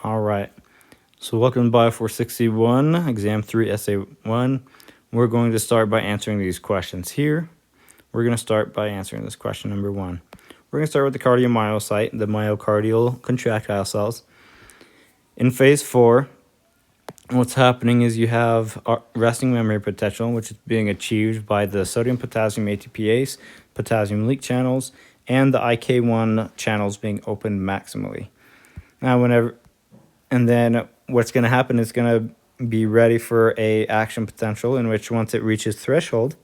All right. So welcome to Bio 461, Exam 3, Essay 1. We're going to start by answering these questions here. We're going to start by answering this question number 1. We're going to start with the cardiomyocyte, the myocardial contractile cells. In phase 4, what's happening is you have resting memory potential, which is being achieved by the sodium-potassium ATPase, potassium leak channels, and the IK1 channels being opened maximally. Now, and then what's going to happen is going to be ready for a action potential in which once it reaches threshold,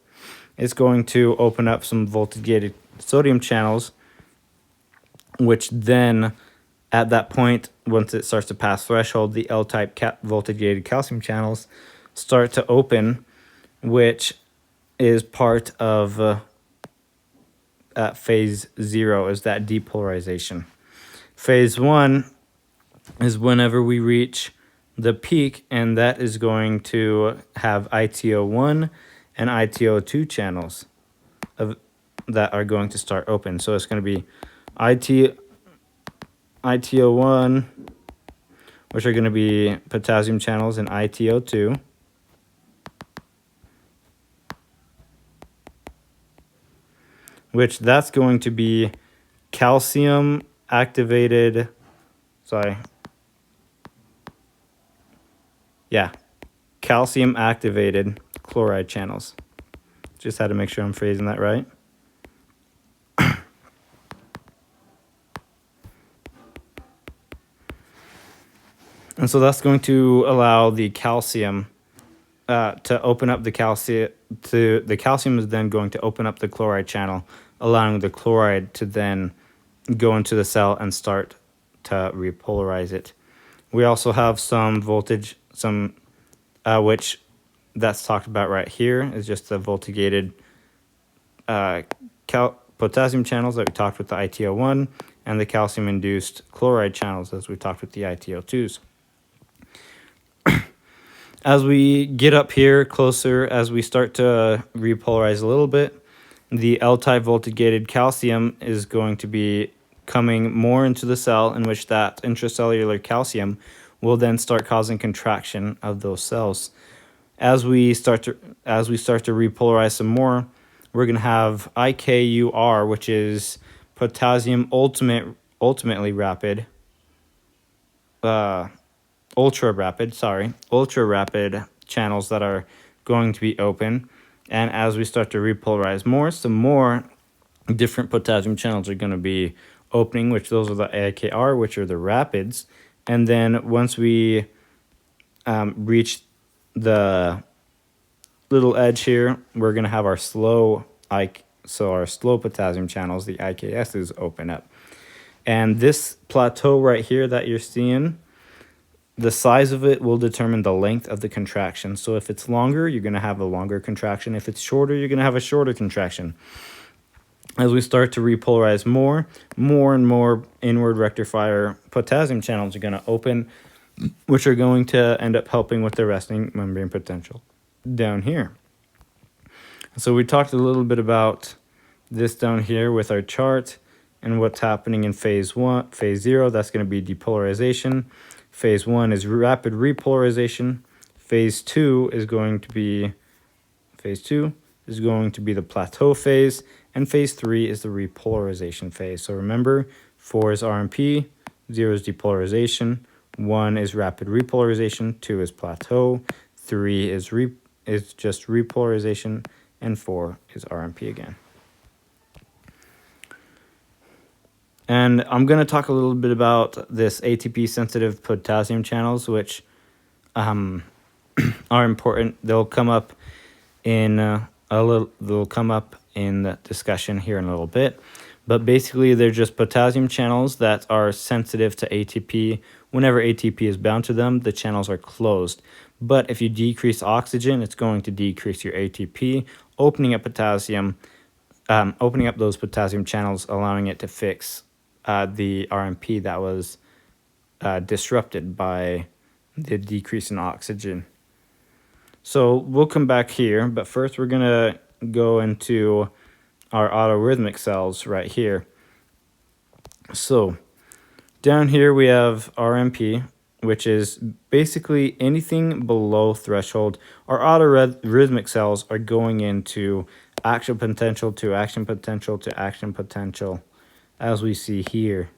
it's going to open up some voltage-gated sodium channels, which then at that point, once it starts to pass threshold, the L-type voltage-gated calcium channels start to open, which is part of phase 0, is that depolarization. Phase 1 is whenever we reach the peak, and that is going to have ITO1 and ITO2 channels that are going to start open. So it's going to be ITO1, which are going to be potassium channels, and ITO2. Which that's going to be calcium activated, calcium activated chloride channels. Just had to make sure I'm phrasing that right. And so that's going to allow the calcium to open up the calcium. The calcium is then going to open up the chloride channel, allowing the chloride to then go into the cell and start to repolarize it. We also have some voltage, which that's talked about right here, is just the voltage-gated potassium channels that we talked with the ITO1, and the calcium-induced chloride channels as we talked with the ITO2s. As we get up here closer, as we start to repolarize a little bit, the L-type voltage-gated calcium is going to be coming more into the cell, in which that intracellular calcium will then start causing contraction of those cells. As we start to repolarize some more, we're going to have IKUR, which is potassium ultra rapid channels that are going to be open. And as we start to repolarize more, some more different potassium channels are going to be opening, which those are the AKR, which are the rapids. And then once we reach the little edge here, we're going to have our slow potassium channels, the IKSs, open up. And this plateau right here that you're seeing, the size of it will determine the length of the contraction. So if it's longer, you're going to have a longer contraction. If it's shorter, you're going to have a shorter contraction. As we start to repolarize more and more inward rectifier potassium channels are going to open, which are going to end up helping with the resting membrane potential down here. So we talked a little bit about this down here with our chart and what's happening in phase 0. That's going to be depolarization. Phase 1 is rapid repolarization. Phase 2 is going to be the plateau phase, and phase 3 is the repolarization phase. So remember, 4 is RMP, 0 is depolarization, 1 is rapid repolarization, 2 is plateau, 3 is just repolarization, and 4 is RMP again. And I'm going to talk a little bit about this ATP-sensitive potassium channels, which are important. They'll come up in the discussion here in a little bit. But basically, they're just potassium channels that are sensitive to ATP. Whenever ATP is bound to them, the channels are closed. But if you decrease oxygen, it's going to decrease your ATP, opening up those potassium channels, allowing it to fix the RMP that was disrupted by the decrease in oxygen. So we'll come back here, but first we're going to go into our autorhythmic cells right here. So down here we have RMP, which is basically anything below threshold. Our autorhythmic cells are going into action potential to action potential to action potential, as we see here.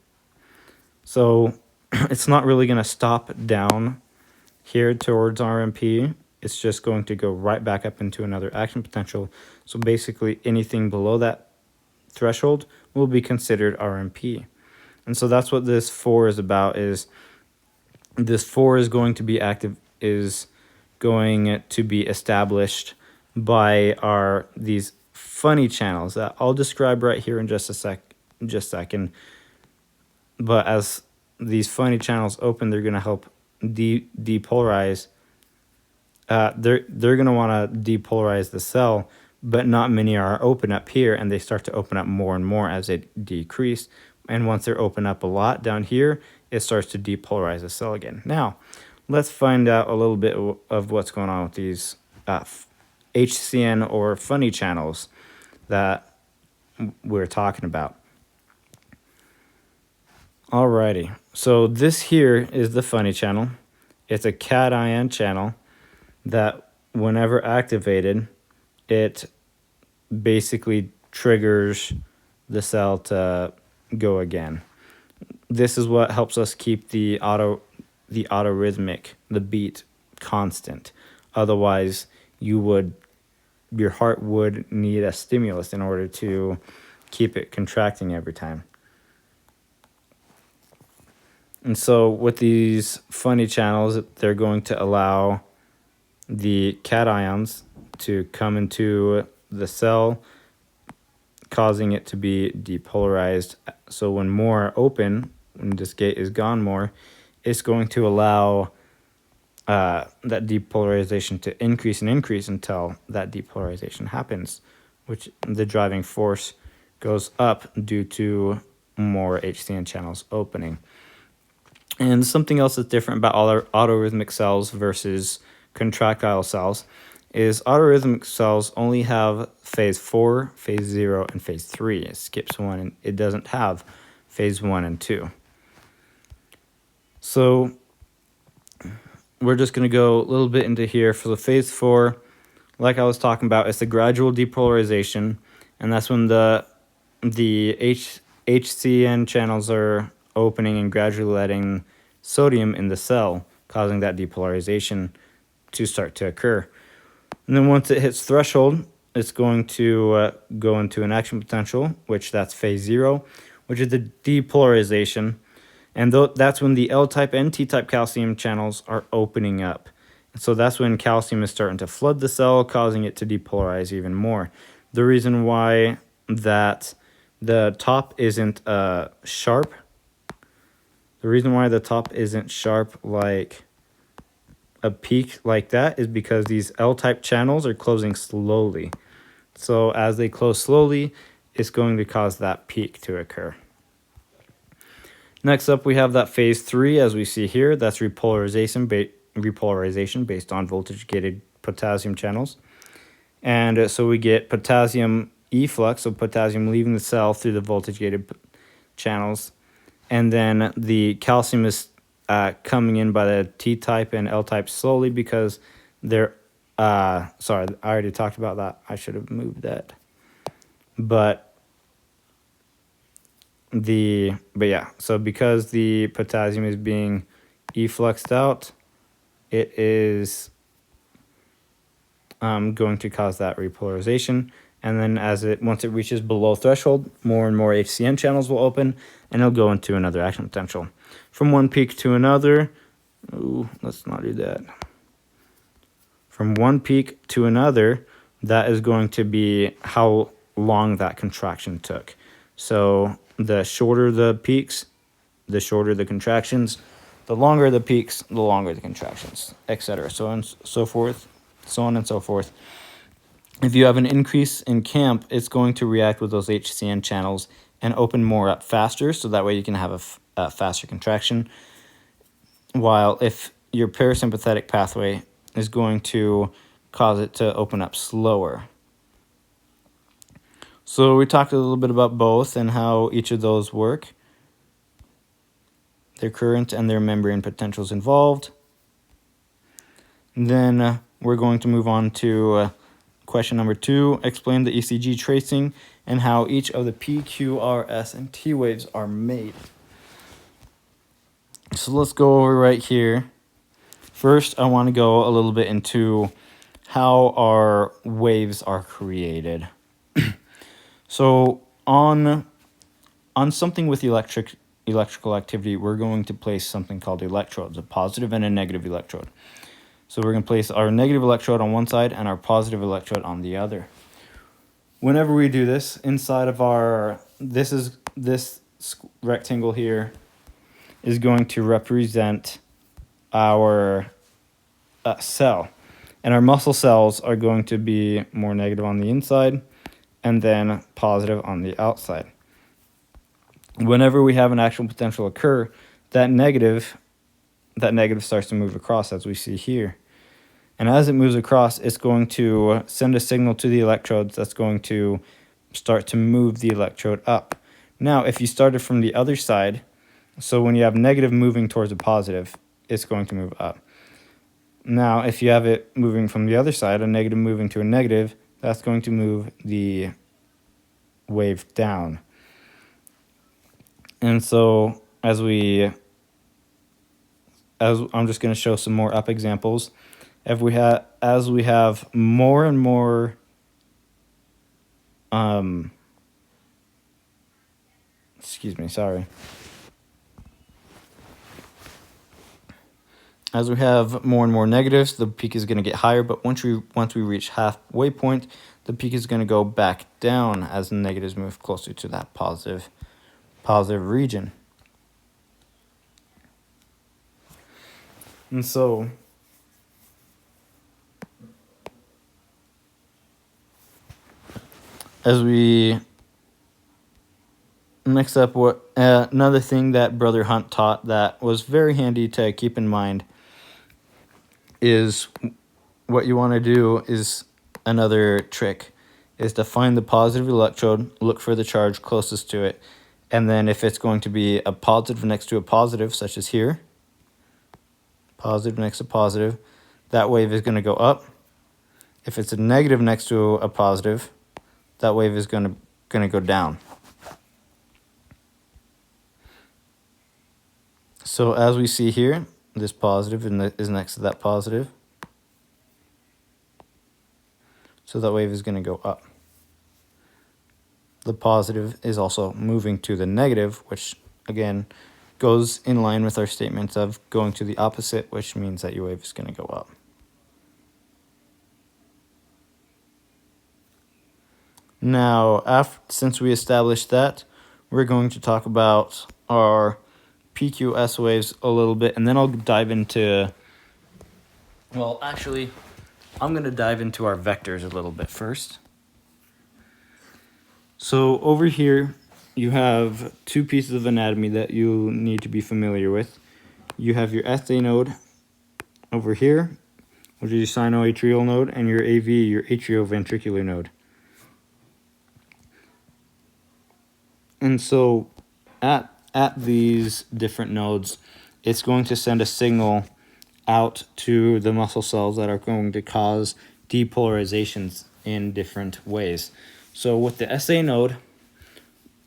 So it's not really going to stop down here towards RMP. It's just going to go right back up into another action potential. So basically anything below that threshold will be considered RMP. And so that's what this 4 is about. Is this 4 is going to be active, is going to be established by these funny channels that I'll describe right here in just a second. But as these funny channels open, they're going to help depolarize. They're going to want to depolarize the cell, but not many are open up here, and they start to open up more and more as they decrease. And once they're open up a lot down here, it starts to depolarize the cell again. Now, let's find out a little bit of what's going on with these HCN or funny channels that we're talking about. Alrighty, so this here is the funny channel. It's a cation channel that whenever activated, it basically triggers the cell to go again. This is what helps us keep the autorhythmic, the beat, constant. Otherwise, your heart would need a stimulus in order to keep it contracting every time. And so with these funny channels, they're going to allow the cations to come into the cell, causing it to be depolarized. So when more are open, when this gate is gone more, it's going to allow that depolarization to increase and increase until that depolarization happens, which the driving force goes up due to more HCN channels opening. And something else that's different about all our autorhythmic cells versus contractile cells is autorhythmic cells only have phase 4, phase 0, and phase 3. It skips 1, and it doesn't have phase 1 and 2. So we're just going to go a little bit into here. For the phase 4, like I was talking about, it's the gradual depolarization, and that's when the HCN channels are opening and gradually letting sodium in the cell, causing that depolarization to start to occur. And then once it hits threshold, it's going to go into an action potential, which that's phase 0, which is the depolarization. And that's when the L-type and T-type calcium channels are opening up. And so that's when calcium is starting to flood the cell, causing it to depolarize even more. The reason why that the top isn't sharp, like a peak like that, is because these L-type channels are closing slowly. So as they close slowly, it's going to cause that peak to occur. Next up, we have that phase 3, as we see here. That's repolarization based on voltage-gated potassium channels. And so we get potassium efflux, so potassium leaving the cell through the voltage-gated channels. And then the calcium is coming in by the T-type and L-type slowly because they're... sorry, I already talked about that. I should have moved that. But yeah, so because the potassium is being effluxed out, it is going to cause that repolarization. And then once it reaches below threshold, more and more HCN channels will open, and it'll go into another action potential. From one peak to another, let's not do that. From one peak to another, that is going to be how long that contraction took. So the shorter the peaks, the shorter the contractions. The longer the peaks, the longer the contractions, etc. So on and so forth, so on and so forth. If you have an increase in CAMP, it's going to react with those HCN channels and open more up faster, so that way you can have a faster contraction. While if your parasympathetic pathway is going to cause it to open up slower. So we talked a little bit about both and how each of those work. their current and their membrane potentials involved. And then we're going to move on to question number 2. Explain the ECG tracing and how each of the P, Q, R, S, and T waves are made. So let's go over right here. First, I want to go a little bit into how our waves are created. So on something with electrical activity, we're going to place something called electrodes, a positive and a negative electrode. So we're going to place our negative electrode on one side and our positive electrode on the other. Whenever we do this, inside of our, this rectangle here is going to represent our cell. And our muscle cells are going to be more negative on the inside and then positive on the outside. Whenever we have an actual potential occur, that negative starts to move across, as we see here. And as it moves across, it's going to send a signal to the electrodes that's going to start to move the electrode up. Now, if you started from the other side, so when you have negative moving towards a positive, it's going to move up. Now, if you have it moving from the other side, a negative moving to a negative, that's going to move the wave down. And so as I'm just going to show some more up examples. As we have more and more As we have more and more negatives, the peak is going to get higher, but once we reach halfway point, the peak is going to go back down as the negatives move closer to that positive region. And so next up, another thing that Brother Hunt taught that was very handy to keep in mind is what you want to do is another trick is to find the positive electrode, look for the charge closest to it, and then if it's going to be a positive next to a positive, such as here, positive next to positive, that wave is going to go up. If it's a negative next to a positive, that wave is going to go down. So as we see here, this positive is next to that positive. So that wave is going to go up. The positive is also moving to the negative, which again goes in line with our statements of going to the opposite, which means that your wave is going to go up. Now, since we established that, we're going to talk about our PQS waves a little bit, and then I'll dive into, well, actually, I'm going to dive into our vectors a little bit first. So over here, you have two pieces of anatomy that you need to be familiar with. You have your SA node over here, which is your sinoatrial node, and your AV, your atrioventricular node. And so at these different nodes, it's going to send a signal out to the muscle cells that are going to cause depolarizations in different ways. So with the SA node,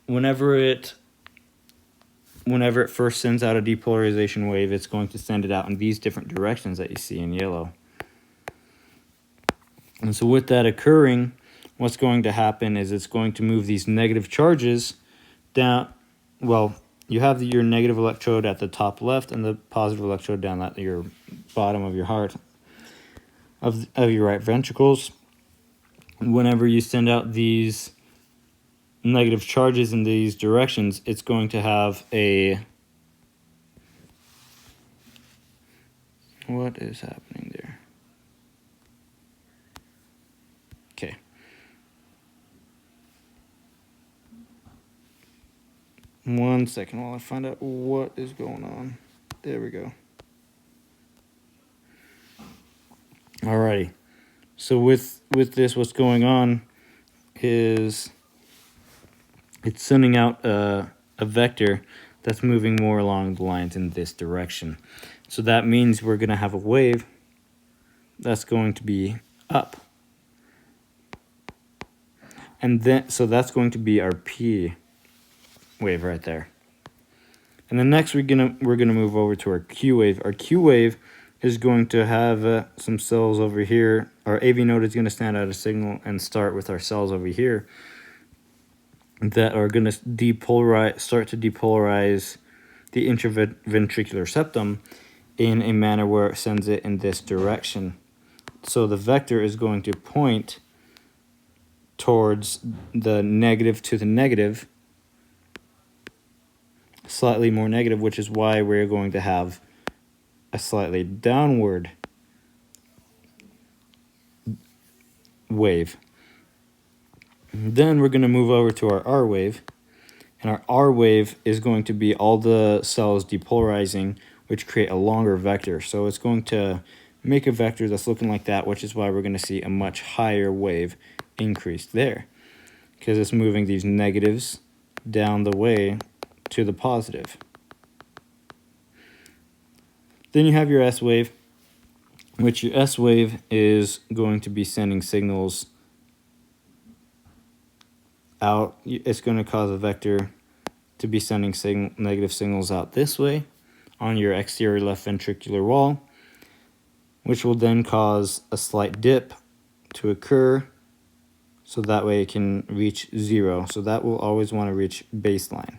whenever it first sends out a depolarization wave, it's going to send it out in these different directions that you see in yellow. And so with that occurring, what's going to happen is it's going to move these negative charges down. Well, you have your negative electrode at the top left and the positive electrode down at your bottom of your heart, of your right ventricles. Whenever you send out these negative charges in these directions, it's going to have a... What is happening there? Okay. One second while I find out what is going on. There we go. Alrighty. So with this, what's going on is it's sending out a vector that's moving more along the lines in this direction. So that means we're going to have a wave that's going to be up. And then, so that's going to be our P wave right there. And then next we're gonna move over to our Q wave. Our Q wave is going to have some cells over here. Our AV node is going to stand out a signal and start with our cells over here that are going to start to depolarize the interventricular septum in a manner where it sends it in this direction. So the vector is going to point towards the negative to the negative, slightly more negative, which is why we're going to have a slightly downward wave. Then we're going to move over to our R wave, and our R wave is going to be all the cells depolarizing, which create a longer vector. So it's going to make a vector that's looking like that, which is why we're going to see a much higher wave increase there, because it's moving these negatives down the way to the positive. Then you have your S wave, which your S wave is going to be sending signals out. It's going to cause a vector to be sending negative signals out this way on your exterior left ventricular wall, which will then cause a slight dip to occur, so that way it can reach 0. So that will always want to reach baseline.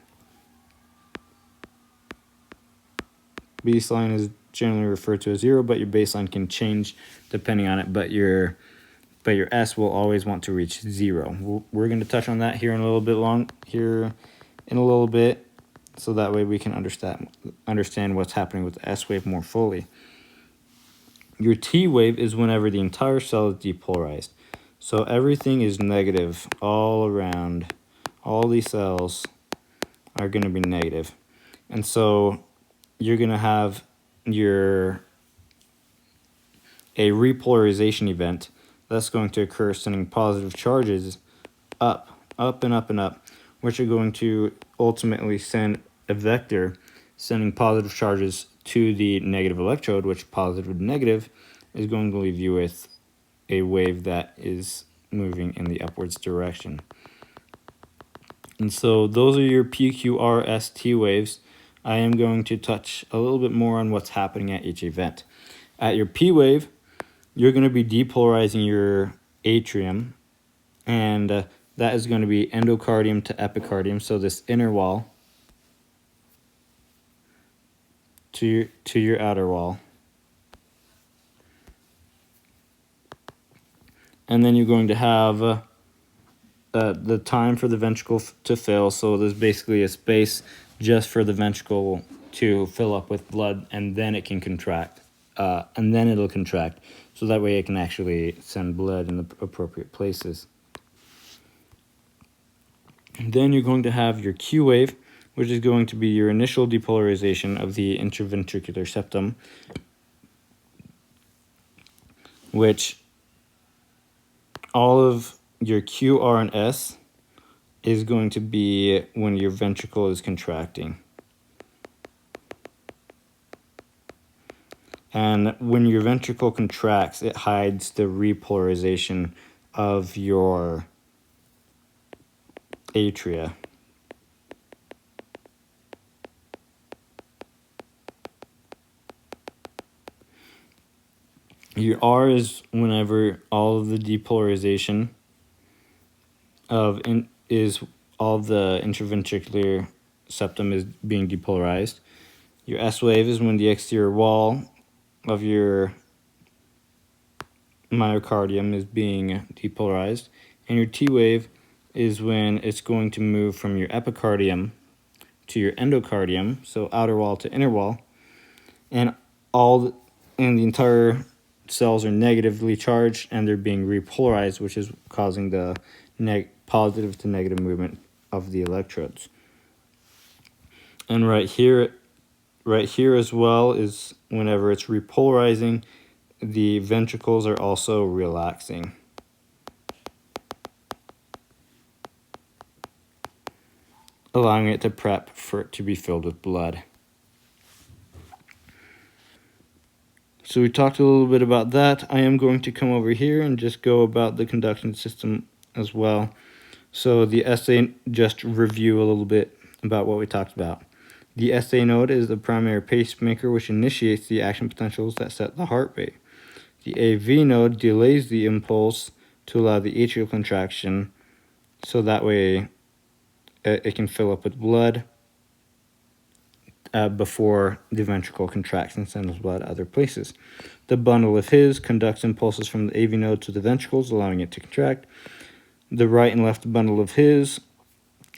Baseline is generally referred to as 0, but your baseline can change depending on it, but your S will always want to reach 0. We're going to touch on that here in a little bit, so that way we can understand what's happening with the S wave more fully. Your T wave is whenever the entire cell is depolarized. So everything is negative all around. All these cells are going to be negative. And so you're going to have a repolarization event that's going to occur, sending positive charges up, and up, which are going to ultimately send a vector sending positive charges to the negative electrode, which positive and negative is going to leave you with a wave that is moving in the upwards direction. And so those are your PQRST waves. I am going to touch a little bit more on what's happening at each event. At your P wave, you're going to be depolarizing your atrium, and that is going to be endocardium to epicardium, so this inner wall to your outer wall. And then you're going to have the time for the ventricle to fill, so there's basically a space just for the ventricle to fill up with blood, and then it can contract. And then it'll contract, so that way it can actually send blood in the appropriate places. And then you're going to have your Q wave, which is going to be your initial depolarization of the interventricular septum, which all of your Q, R, and S is going to be when your ventricle is contracting. And when your ventricle contracts, it hides the repolarization of your atria. Your R is whenever all of the depolarization all of the interventricular septum is being depolarized. Your S wave is when the exterior wall of your myocardium is being depolarized, and your T wave is when it's going to move from your epicardium to your endocardium, so outer wall to inner wall, and the entire cells are negatively charged and they're being repolarized, which is causing the positive to negative movement of the electrodes. And right here as well is whenever it's repolarizing, the ventricles are also relaxing. allowing it to prep for it to be filled with blood. So we talked a little bit about that. I am going to come over here and just go about the conduction system as well. So the SA, just review a little bit about what we talked about. The SA node is the primary pacemaker which initiates the action potentials that set the heart rate. The AV node delays the impulse to allow the atrial contraction, so that way it can fill up with blood before the ventricle contracts and sends blood other places. The bundle of His conducts impulses from the AV node to the ventricles, allowing it to contract. The right and left bundle of His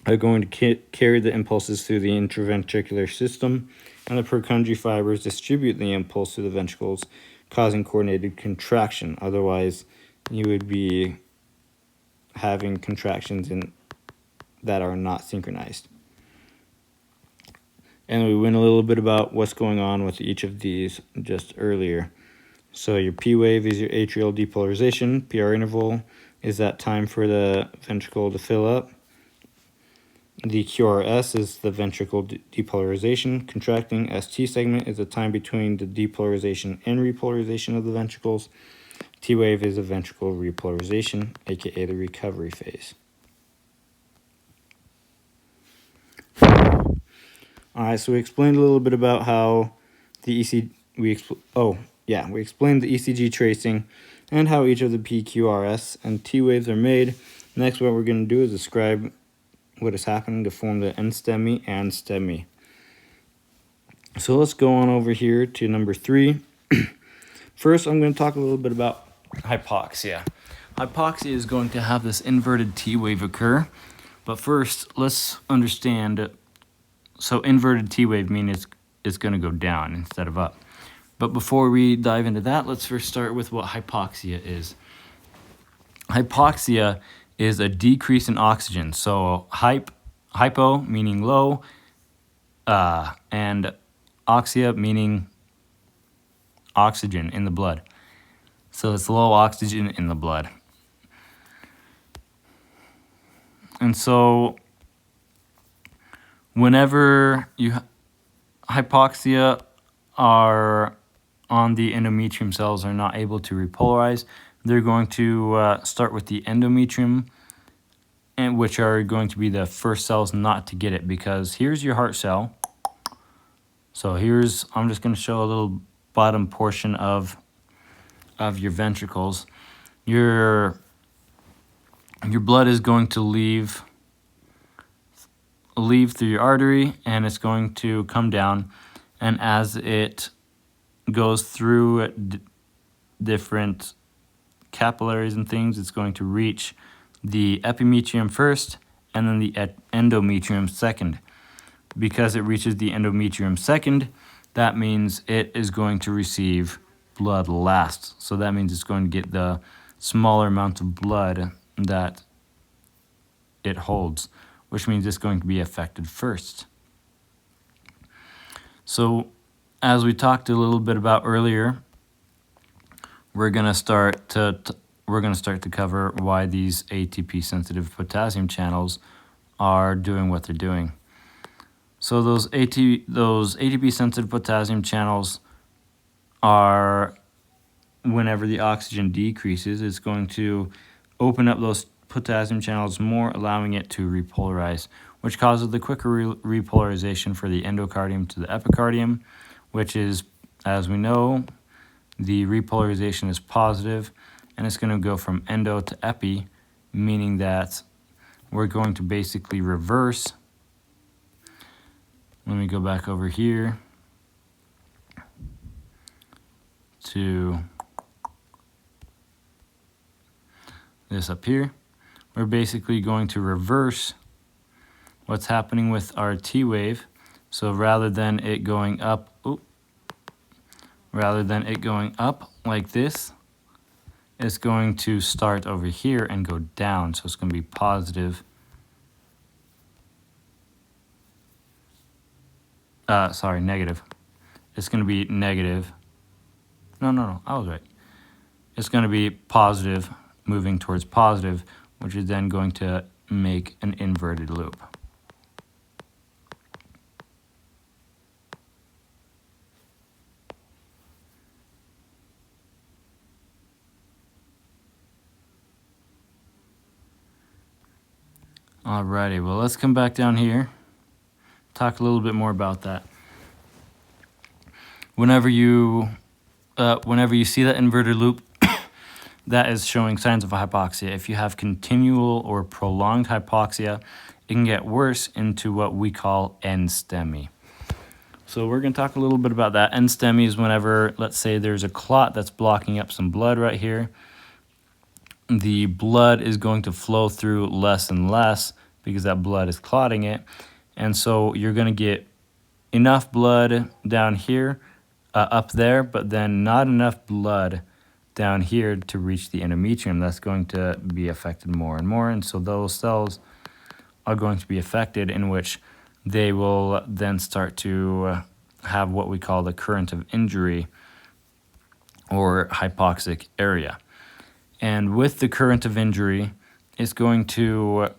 are going to carry the impulses through the intraventricular system, and the Purkinje fibers distribute the impulse to the ventricles, causing coordinated contraction. Otherwise, you would be having contractions that are not synchronized. And we went a little bit about what's going on with each of these just earlier. So your P wave is your atrial depolarization. PR interval is that time for the ventricle to fill up. The QRS is the ventricle depolarization. Contracting ST segment is the time between the depolarization and repolarization of the ventricles. T wave is a ventricle repolarization, aka the recovery phase. Alright, so we explained a little bit about how the we explained the ECG tracing and how each of the PQRS and T waves are made. Next, what we're going to do is describe what is happening to form the NSTEMI and STEMI. So let's go on over here to number 3. First, I'm going to talk a little bit about hypoxia. Hypoxia is going to have this inverted T wave occur, but first, let's understand. So inverted T wave means it's going to go down instead of up. But before we dive into that, let's first start with what hypoxia is. Hypoxia is a decrease in oxygen. So hypo meaning low, and oxia meaning oxygen in the blood. So it's low oxygen in the blood. And so whenever hypoxia are on the endometrium cells are not able to repolarize, they're going to start with the endometrium, and which are going to be the first cells not to get it, because here's your heart cell. So I'm just going to show a little bottom portion of your ventricles. Your blood is going to leave through your artery, and it's going to come down, and as it goes through different capillaries and things, it's going to reach the epimetrium first and then the endometrium second. Because it reaches the endometrium second, that means it is going to receive blood last. So that means it's going to get the smaller amount of blood that it holds, which means it's going to be affected first. So as we talked a little bit about earlier, we're going to start to cover why these ATP sensitive potassium channels are doing what they're doing. So those ATP sensitive potassium channels are, whenever the oxygen decreases, it's going to open up those potassium channels more, allowing it to repolarize, which causes the quicker repolarization for the endocardium to the epicardium, which is, as we know, the repolarization is positive, and it's going to go from endo to epi, meaning that we're going to basically reverse. Let me go back over here to this up here. We're basically going to reverse what's happening with our T wave. So rather than it going up, like this, it's going to start over here and go down. So it's going to be positive. Negative. It's going to be negative. No, I was right. It's going to be positive, moving towards positive, which is then going to make an inverted loop. Alrighty, well, let's come back down here, talk a little bit more about that. Whenever you see that inverted loop, that is showing signs of hypoxia. If you have continual or prolonged hypoxia, it can get worse into what we call NSTEMI. So we're going to talk a little bit about that. NSTEMI is whenever, let's say there's a clot that's blocking up some blood right here. The blood is going to flow through less and less because that blood is clotting it. And so you're going to get enough blood down here, up there, but then not enough blood down here to reach the endometrium. That's going to be affected more and more. And so those cells are going to be affected, in which they will then start to have what we call the current of injury or hypoxic area. And with the current of injury, it's going to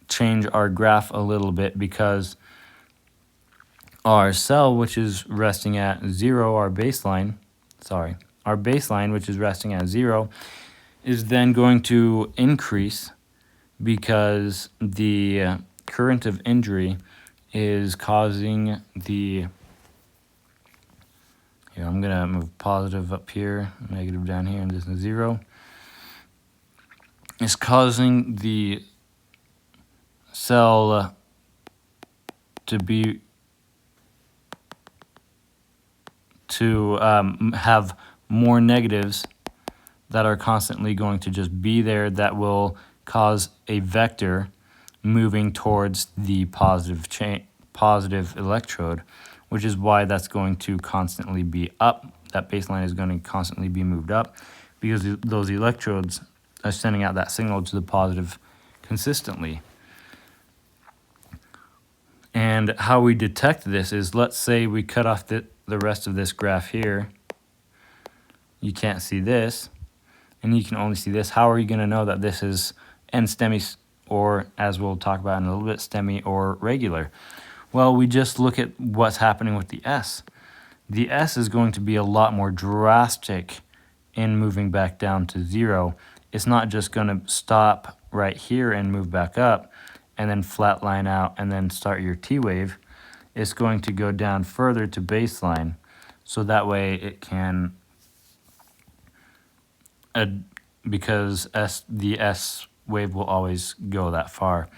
change our graph a little bit, because our cell, which is resting at 0, our baseline, which is resting at 0, is then going to increase because the current of injury is causing the, here, I'm going to move positive up here, negative down here, and this is 0. It's causing the cell to have more negatives that are constantly going to just be there, that will cause a vector moving towards the positive electrode, which is why that's going to constantly be up. That baseline is going to constantly be moved up because those electrodes are sending out that signal to the positive consistently. And how we detect this is, let's say we cut off the rest of this graph here. You can't see this, and you can only see this. How are you going to know that this is NSTEMI, or, as we'll talk about in a little bit, STEMI or regular? Well, we just look at what's happening with the S. The S is going to be a lot more drastic in moving back down to 0. It's not just going to stop right here and move back up and then flatline out and then start your T wave. It's going to go down further to baseline, so that way it can, because the S wave will always go that far,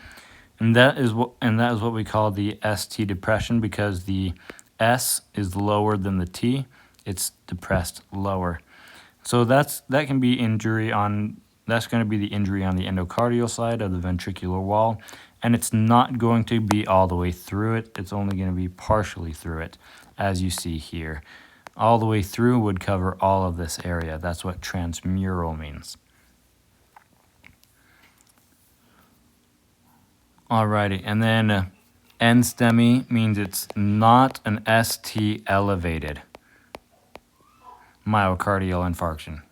and that is what we call the ST depression, because the S is lower than the T. It's depressed lower. So that can be injury on. That's going to be the injury on the endocardial side of the ventricular wall. And it's not going to be all the way through it. It's only going to be partially through it, as you see here. All the way through would cover all of this area. That's what transmural means. Alrighty, and then NSTEMI means it's not an ST elevated myocardial infarction.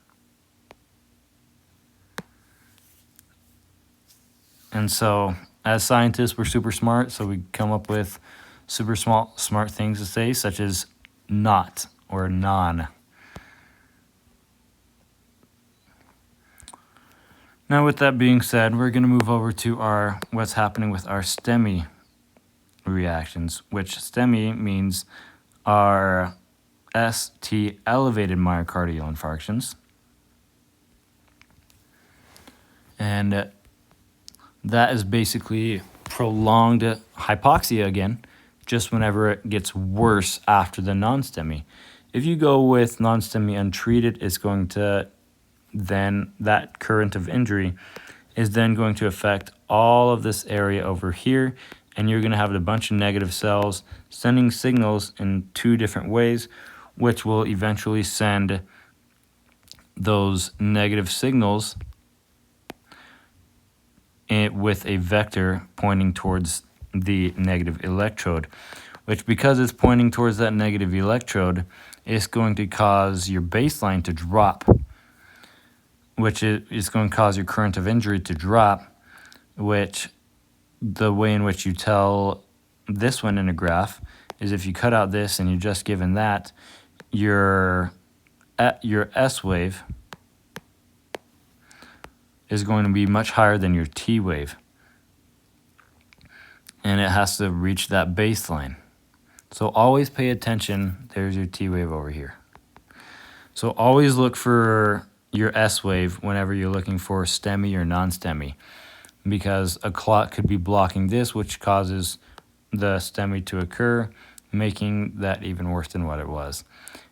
And so, as scientists, we're super smart, so we come up with super smart things to say, such as not or non. Now, with that being said, we're going to move over to what's happening with our STEMI reactions, which STEMI means our ST elevated myocardial infarctions. And that is basically prolonged hypoxia again, just whenever it gets worse after the non-STEMI. If you go with non-STEMI untreated, it's going to then, that current of injury is then going to affect all of this area over here, and you're going to have a bunch of negative cells sending signals in 2 different ways, which will eventually send those negative signals with a vector pointing towards the negative electrode, which, because it's pointing towards that negative electrode, is going to cause your baseline to drop, which is going to cause your current of injury to drop, which the way in which you tell this one in a graph is if you cut out this and you're just given that, your S wave is going to be much higher than your T wave. and it has to reach that baseline. So always pay attention. There's your T wave over here. So always look for your S wave whenever you're looking for STEMI or non-STEMI, because a clot could be blocking this, which causes the STEMI to occur, making that even worse than what it was.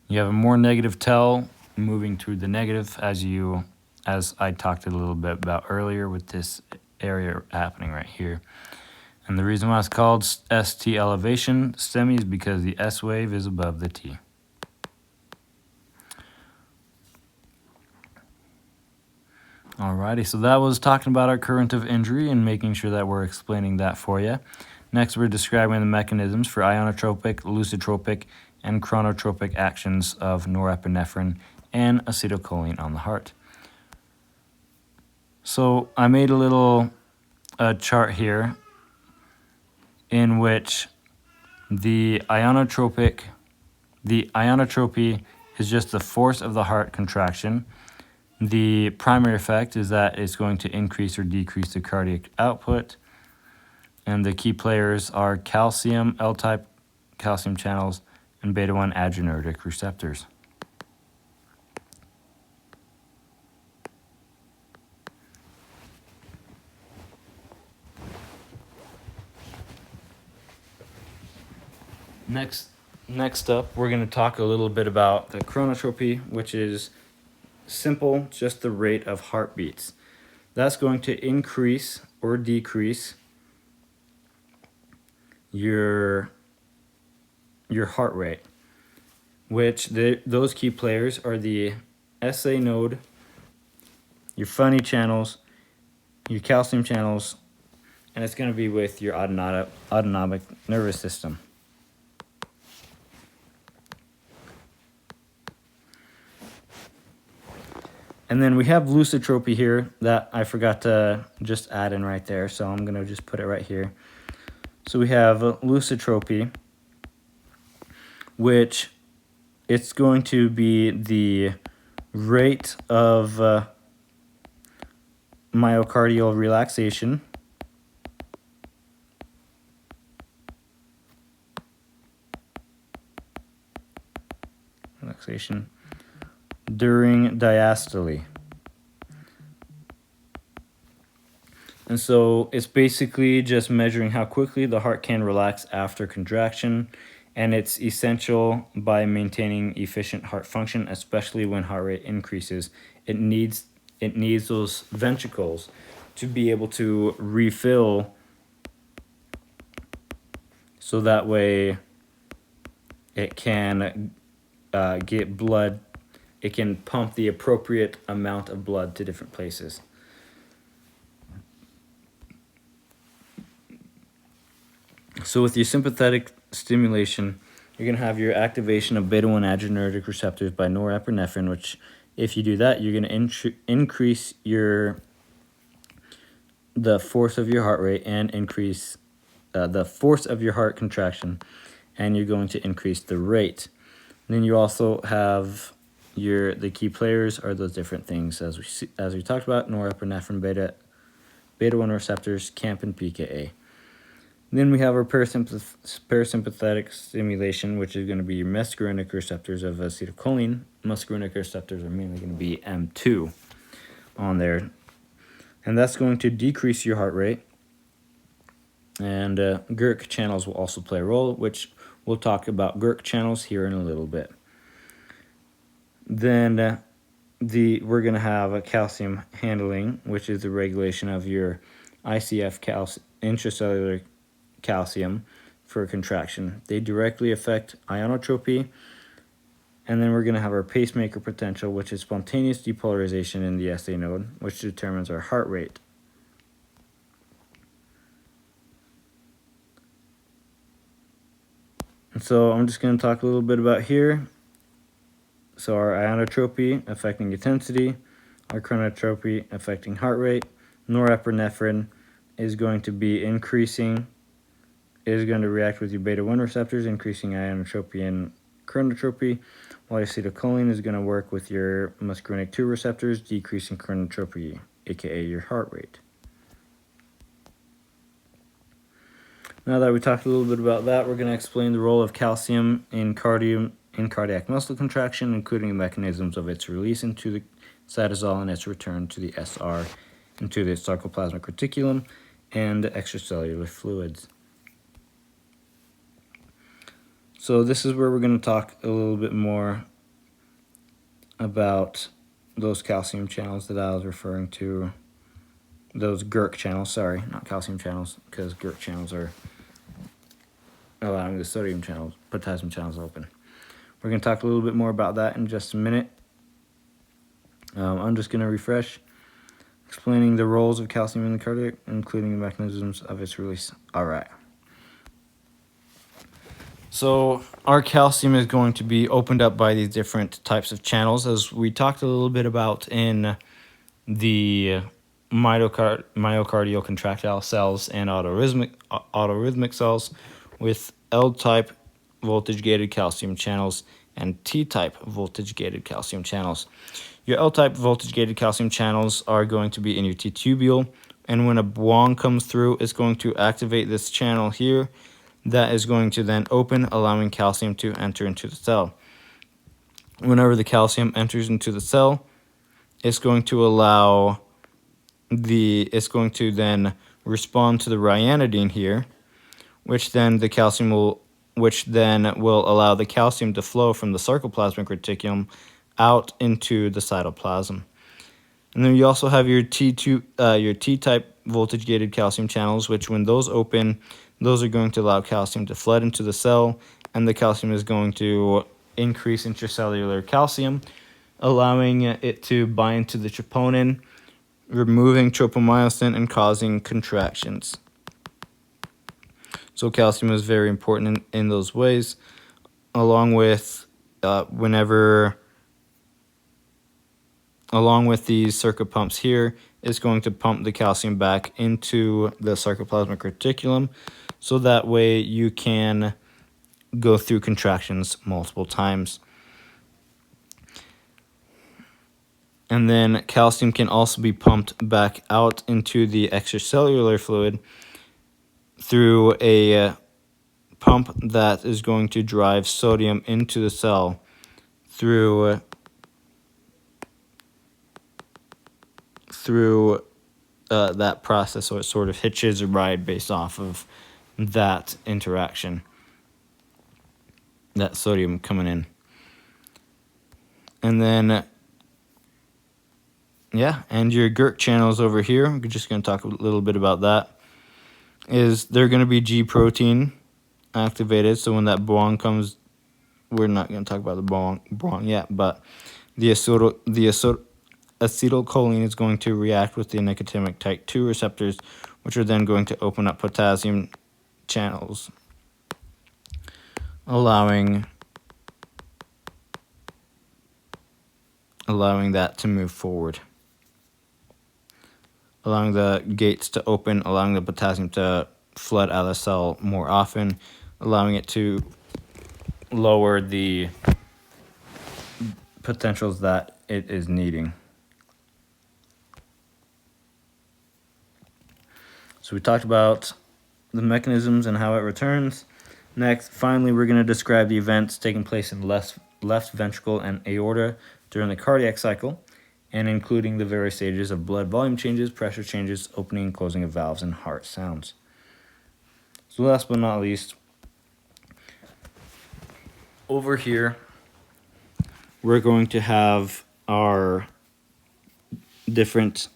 You have a more negative tell moving to the negative as I talked a little bit about earlier with this area happening right here. And the reason why it's called ST elevation STEMI is because the S wave is above the T. Alrighty, so that was talking about our current of injury and making sure that we're explaining that for you. Next, we're describing the mechanisms for ionotropic, lusitropic, and chronotropic actions of norepinephrine and acetylcholine on the heart. So I made a little chart here in which the ionotropy is just the force of the heart contraction. The primary effect is that it's going to increase or decrease the cardiac output. And the key players are calcium, L-type calcium channels, and beta-1 adrenergic receptors. Next up, we're going to talk a little bit about the chronotropy, which is simple, just the rate of heartbeats. That's going to increase or decrease your heart rate, which those key players are the SA node, your funny channels, your calcium channels, and it's going to be with your autonomic nervous system. And then we have lusitropy here that I forgot to just add in right there, so I'm going to just put it right here. So we have lusitropy, which it's going to be the rate of myocardial relaxation during diastole. And so it's basically just measuring how quickly the heart can relax after contraction, and it's essential by maintaining efficient heart function, especially when heart rate increases. It needs those ventricles to be able to refill, so that way it can get blood, it can pump the appropriate amount of blood to different places. So with your sympathetic stimulation, you're going to have your activation of beta-1 adrenergic receptors by norepinephrine, which if you do that, you're going to increase the force of your heart rate and increase the force of your heart contraction, and you're going to increase the rate. And then you also have the key players are those different things as we talked about: norepinephrine, beta-1 receptors, CAMP, and PKA. Then we have our parasympathetic stimulation, which is going to be your muscarinic receptors of acetylcholine. Muscarinic receptors are mainly going to be M2 on there. And that's going to decrease your heart rate. And GERK channels will also play a role, which we'll talk about GERK channels here in a little bit. Then we're going to have a calcium handling, which is the regulation of your ICF intracellular calcium for contraction. They directly affect ionotropy. And then we're going to have our pacemaker potential, which is spontaneous depolarization in the SA node, which determines our heart rate. And so I'm just going to talk a little bit about here. So our ionotropy affecting intensity, our chronotropy affecting heart rate. Norepinephrine is going to be increasing, is going to react with your beta-1 receptors, increasing ionotropy and chronotropy, while acetylcholine is going to work with your muscarinic 2 receptors, decreasing chronotropy, aka your heart rate. Now that we talked a little bit about that, we're going to explain the role of calcium in cardiac muscle contraction, including the mechanisms of its release into the cytosol and its return to the SR into the sarcoplasmic reticulum and extracellular fluids. So this is where we're going to talk a little bit more about those calcium channels that I was referring to. Those GERK channels, sorry, not calcium channels, because GERK channels are allowing the potassium channels open. We're going to talk a little bit more about that in just a minute. I'm just going to refresh, explaining the roles of calcium in the cardiac, including the mechanisms of its release. All right. So our calcium is going to be opened up by these different types of channels, as we talked a little bit about in the myocardial contractile cells and autorhythmic cells, with L-type voltage-gated calcium channels and T-type voltage-gated calcium channels. Your L-type voltage-gated calcium channels are going to be in your T-tubule, and when a Bwong comes through, it's going to activate this channel here. That is going to then open, allowing calcium to enter into the cell. Whenever the calcium enters into the cell, it's going to then respond to the ryanodine here, which then will allow the calcium to flow from the sarcoplasmic reticulum out into the cytoplasm. And then you also have your T-type voltage-gated calcium channels, which when those open, those are going to allow calcium to flood into the cell, and the calcium is going to increase intracellular calcium, allowing it to bind to the troponin, removing tropomyosin and causing contractions. So calcium is very important in those ways, along with these circuit pumps here, is going to pump the calcium back into the sarcoplasmic reticulum, so that way you can go through contractions multiple times. And then calcium can also be pumped back out into the extracellular fluid through a pump that is going to drive sodium into the cell through that process. So it sort of hitches a ride based off of that interaction, that sodium coming in. And then and your GERK channels over here, we're just going to talk a little bit about that, is they're going to be G protein activated. So when that Bwong comes, we're not going to talk about the Bwong yet, but the acetylcholine is going to react with the nicotinic type 2 receptors, which are then going to open up potassium channels, allowing that to move forward, allowing the gates to open, allowing the potassium to flood out of the cell more often, allowing it to lower the potentials that it is needing. So we talked about the mechanisms and how it returns. Next, finally, we're going to describe the events taking place in left ventricle and aorta during the cardiac cycle, and including the various stages of blood volume changes, pressure changes, opening and closing of valves, and heart sounds. So last but not least, over here, we're going to have our different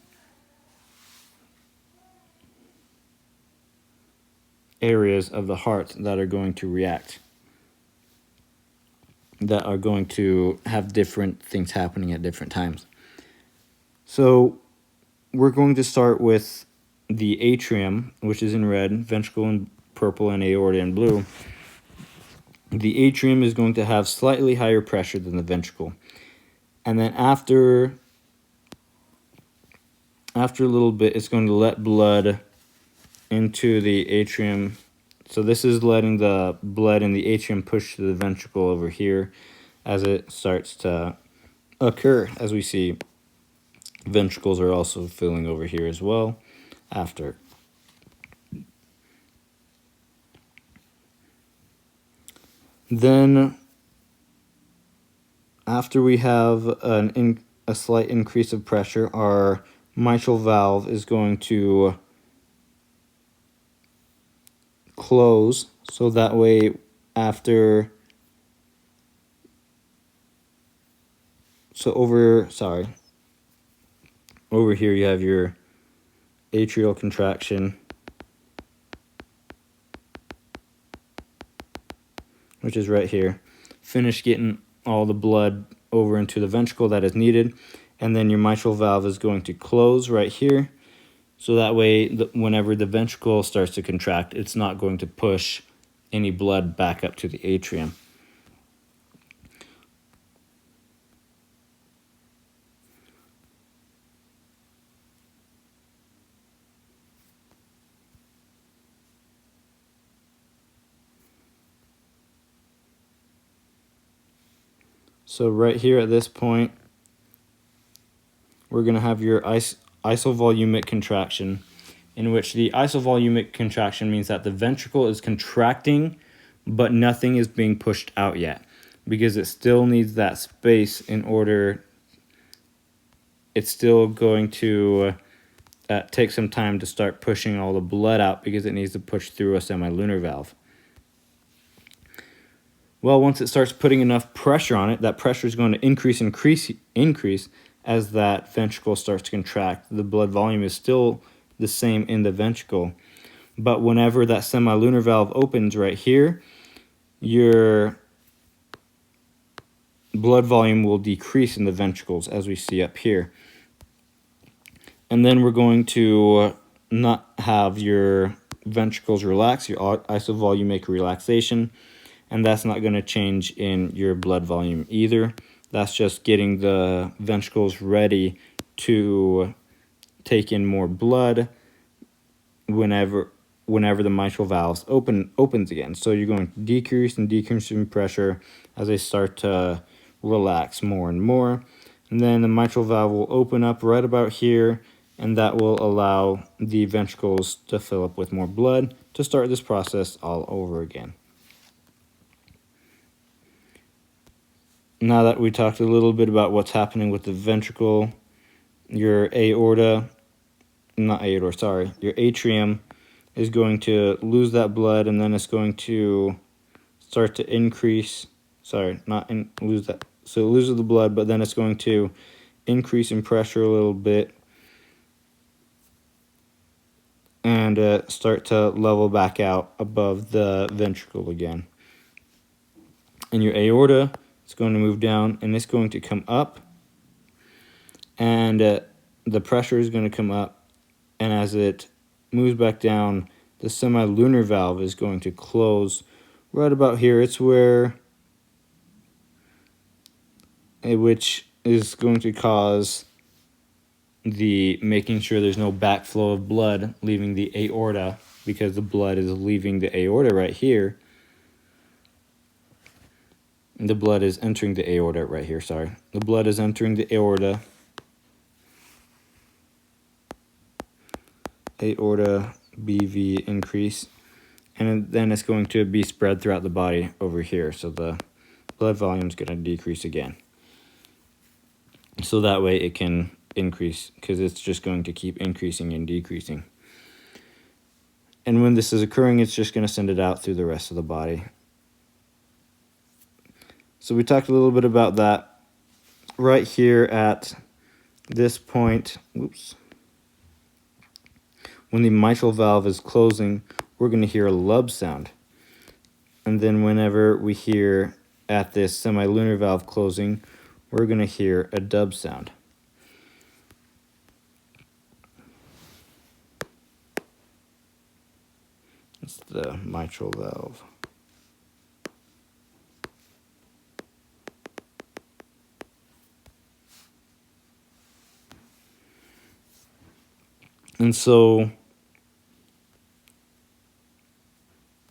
areas of the heart that are going to react, that are going to have different things happening at different times. So we're going to start with the atrium, which is in red, ventricle in purple, and aorta in blue. The atrium is going to have slightly higher pressure than the ventricle. And then after a little bit, it's going to let blood into the atrium. So this is letting the blood in the atrium push to the ventricle over here as it starts to occur. As we see, ventricles are also filling over here as well after. Then after we have a slight increase of pressure, our mitral valve is going to close, so that way after over here you have your atrial contraction, which is right here. Finish getting all the blood over into the ventricle that is needed, and then your mitral valve is going to close right here, so that way whenever the ventricle starts to contract, it's not going to push any blood back up to the atrium. So right here at this point, we're going to have your isovolumic contraction, in which the isovolumic contraction means that the ventricle is contracting, but nothing is being pushed out yet, because it still needs that space in order. It's still going to take some time to start pushing all the blood out, because it needs to push through a semilunar valve. Well, once it starts putting enough pressure on it, that pressure is going to increase as that ventricle starts to contract. The blood volume is still the same in the ventricle, but whenever that semilunar valve opens right here, your blood volume will decrease in the ventricles, as we see up here. And then we're going to not have your ventricles relax, your isovolumic relaxation, and that's not going to change in your blood volume either. That's just getting the ventricles ready to take in more blood whenever the mitral valves opens again. So you're going to decrease in pressure as they start to relax more and more. And then the mitral valve will open up right about here, and that will allow the ventricles to fill up with more blood to start this process all over again. Now that we talked a little bit about what's happening with the ventricle, your atrium is going to lose that blood, and then it's going to start to increase. So it loses the blood, but then it's going to increase in pressure a little bit and start to level back out above the ventricle again. And your aorta, it's going to move down, and it's going to come up, and the pressure is going to come up, and as it moves back down, the semilunar valve is going to close right about here. It's which is going to cause the making sure there's no backflow of blood leaving the aorta, because the blood is leaving the aorta right here. The blood is entering the aorta right here, sorry. The blood is entering the aorta. Aorta BV increase. And then it's going to be spread throughout the body over here. So the blood volume is going to decrease again. So that way it can increase, because it's just going to keep increasing and decreasing. And when this is occurring, it's just going to send it out through the rest of the body. So we talked a little bit about that. Right here at this point, when the mitral valve is closing, we're going to hear a lub sound. And then whenever we hear at this semilunar valve closing, we're going to hear a dub sound. It's the mitral valve. And so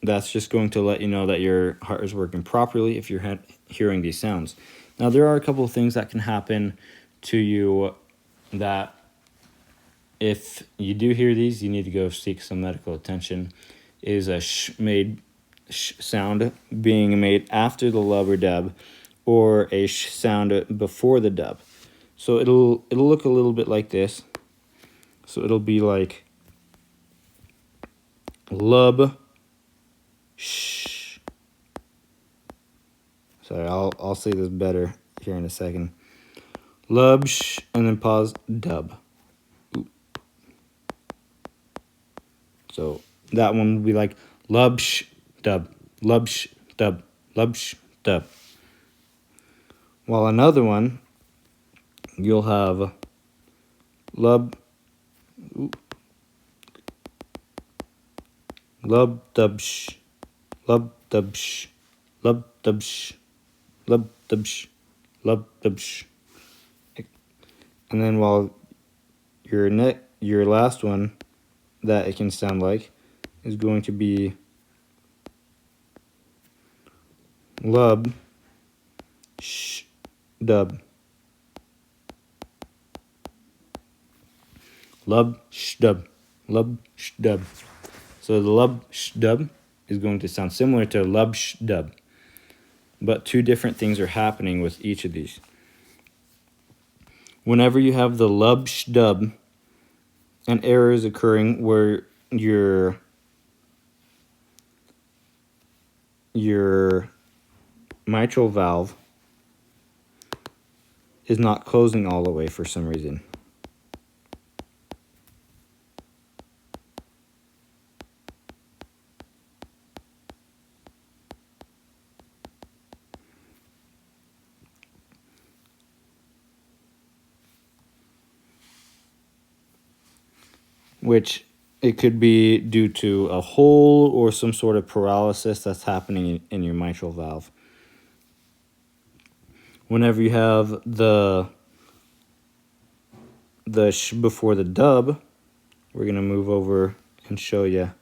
that's just going to let you know that your heart is working properly if you're hearing these sounds. Now, there are a couple of things that can happen to you that if you do hear these, you need to go seek some medical attention. Is a SHMADE sh sound being made after the lub or dub, or a sh sound before the dub. So it'll look a little bit like this. So it'll be like lub sh. Sorry, I'll say this better here in a second. Lub sh, and then pause, dub. Ooh. So that one will be like lub sh dub, lub sh dub, lub sh dub. While another one, you'll have lub, ooh, lub dub sh, lub dub sh, lub dub sh, lub dub sh, lub dub sh. And then while your last one that it can sound like is going to be lub sh dub, lub sh dub, lub sh dub. So the lub sh dub is going to sound similar to lub sh dub, but two different things are happening with each of these. Whenever you have the lub sh dub, an error is occurring where your mitral valve is not closing all the way for some reason. Which it could be due to a hole or some sort of paralysis that's happening in your mitral valve. Whenever you have the sh before the dub, we're going to move over and show you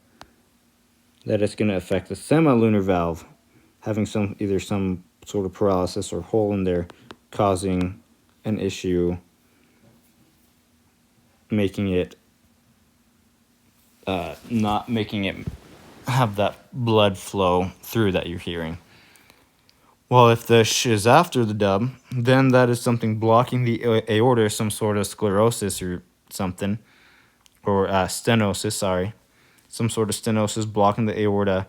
that it's going to affect the semilunar valve, having either some sort of paralysis or hole in there, causing an issue, making it not making it have that blood flow through that you're hearing. Well, if the sh is after the dub, then that is something blocking the aorta, some sort of sclerosis or something, or stenosis, sorry. Some sort of stenosis blocking the aorta,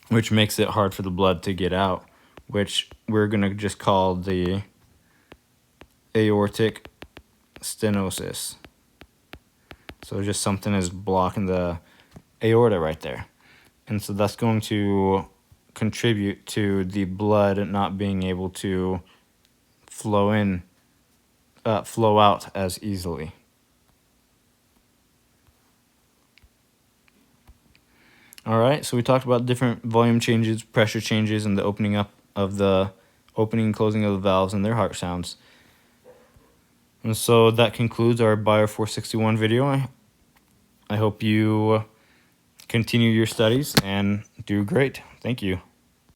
which makes it hard for the blood to get out, which we're going to just call the aortic stenosis. So just something is blocking the aorta right there. And so that's going to contribute to the blood not being able to flow out as easily. All right, so we talked about different volume changes, pressure changes, and the opening up of the opening and closing of the valves and their heart sounds. And so that concludes our Bio 461 video. I hope you continue your studies and do great. Thank you.